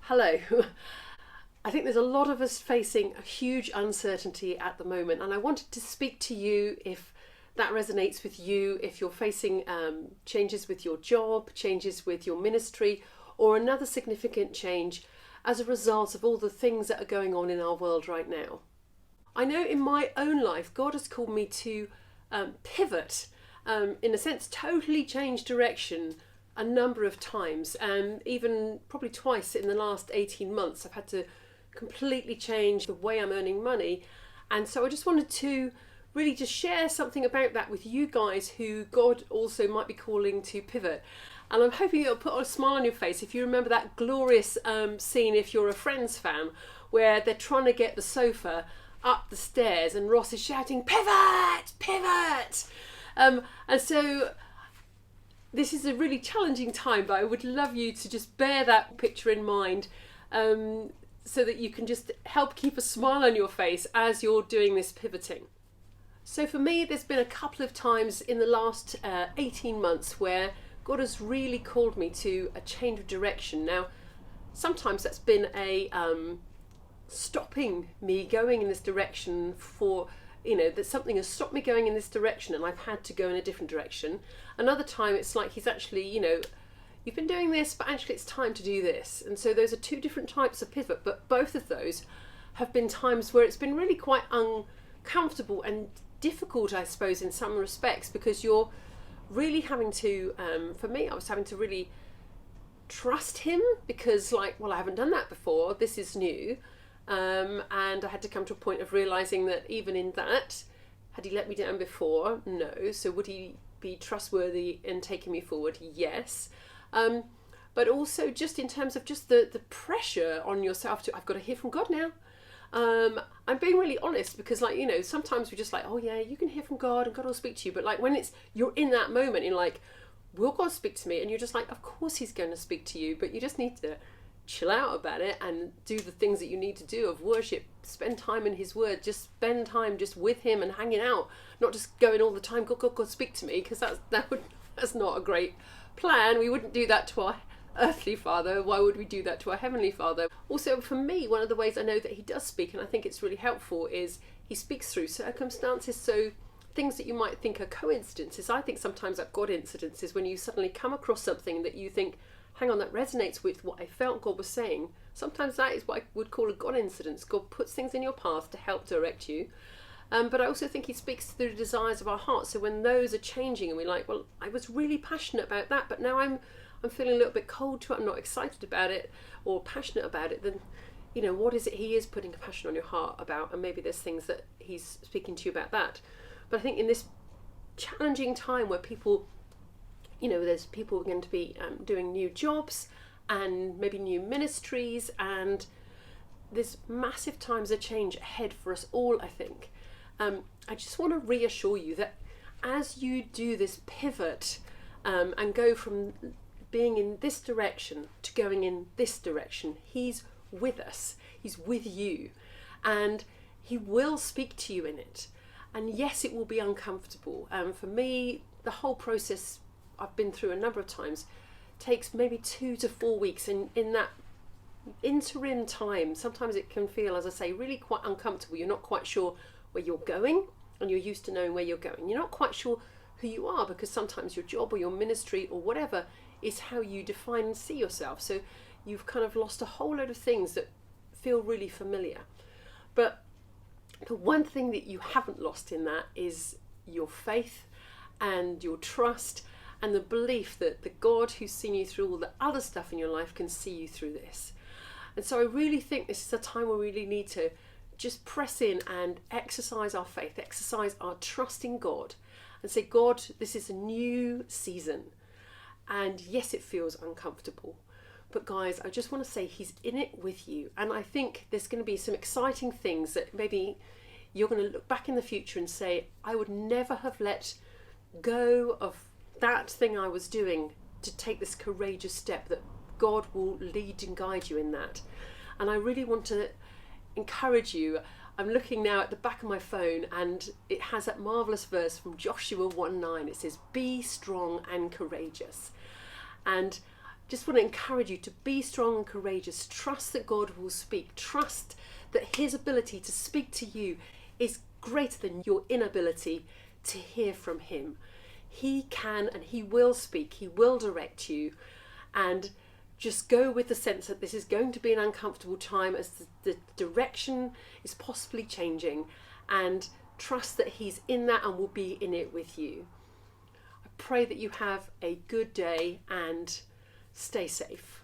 Hello. I think there's a lot of us facing a huge uncertainty at the moment, and I wanted to speak to you if that resonates with you, if you're facing changes with your job, changes with your ministry, or another significant change as a result of all the things that are going on in our world right now. I know in my own life, God has called me to pivot, in a sense, totally change direction a number of times, and even probably twice in the last 18 months. I've had to completely change the way I'm earning money. And so I just wanted to really just share something about that with you guys who God also might be calling to pivot. And I'm hoping it'll put a smile on your face if you remember that glorious scene, if you're a Friends fan, where they're trying to get the sofa up the stairs and Ross is shouting, "Pivot! Pivot!" And so this is a really challenging time, but I would love you to just bear that picture in mind, so that you can just help keep a smile on your face as you're doing this pivoting. So for me, there's been a couple of times in the last 18 months where God has really called me to a change of direction. Now, sometimes that's been a stopping me going in this direction for, that something has stopped me going in this direction and I've had to go in a different direction. Another time it's like he's actually, you've been doing this, but actually it's time to do this. And so those are two different types of pivot, but both of those have been times where it's been really quite uncomfortable and difficult, I suppose, in some respects, because you're really having to, for me, I was having to really trust him because I haven't done that before. This is new. And I had to come to a point of realising that even in that, had he let me down before? No. So would he be trustworthy in taking me forward? Yes. But also just in terms of just the pressure on yourself to, I've got to hear from God now. I'm being really honest because sometimes we're just like, oh yeah, you can hear from God and God will speak to you. But when you're in that moment, you're like, will God speak to me? And you're just like, of course he's going to speak to you, but you just need to chill out about it and do the things that you need to do of worship, spend time in his word, just spend time just with him and hanging out, not just going all the time, God, speak to me, because that's not a great plan. We wouldn't do that to our earthly father. Why would we do that to our heavenly father? Also, for me, one of the ways I know that he does speak, and I think it's really helpful, is he speaks through circumstances. So things that you might think are coincidences, I think sometimes are God incidences, when you suddenly come across something that you think, hang on, that resonates with what I felt God was saying. Sometimes that is what I would call a God incidence. God puts things in your path to help direct you. But I also think he speaks through the desires of our hearts. So when those are changing and we're like, well, I was really passionate about that, but now I'm feeling a little bit cold to it, I'm not excited about it or passionate about it, then, what is it he is putting a passion on your heart about? And maybe there's things that he's speaking to you about that. But I think in this challenging time where people, there's people going to be doing new jobs and maybe new ministries, and there's massive times of change ahead for us all, I think. I just want to reassure you that as you do this pivot and go from being in this direction to going in this direction, he's with us, he's with you, and he will speak to you in it. And yes, it will be uncomfortable. For me, the whole process I've been through a number of times takes maybe 2 to 4 weeks, and in that interim time, sometimes it can feel, as I say, really quite uncomfortable. You're not quite sure where you're going, and you're used to knowing where you're going. You're not quite sure who you are, because sometimes your job or your ministry or whatever is how you define and see yourself. So you've kind of lost a whole load of things that feel really familiar. But the one thing that you haven't lost in that is your faith and your trust and the belief that the God who's seen you through all the other stuff in your life can see you through this. And so I really think this is a time where we really need to just press in and exercise our faith, exercise our trust in God, and say, God, this is a new season. And yes, it feels uncomfortable. But guys, I just want to say he's in it with you. And I think there's going to be some exciting things that maybe you're going to look back in the future and say, I would never have let go of that thing I was doing to take this courageous step, that God will lead and guide you in that. And I really want to encourage you. I'm looking now at the back of my phone, and it has that marvellous verse from Joshua 1:9. It says, be strong and courageous. And just want to encourage you to be strong and courageous. Trust that God will speak. Trust that his ability to speak to you is greater than your inability to hear from him. He can and he will speak. He will direct you. And just go with the sense that this is going to be an uncomfortable time as the direction is possibly changing, and trust that he's in that and will be in it with you. I pray that you have a good day and stay safe.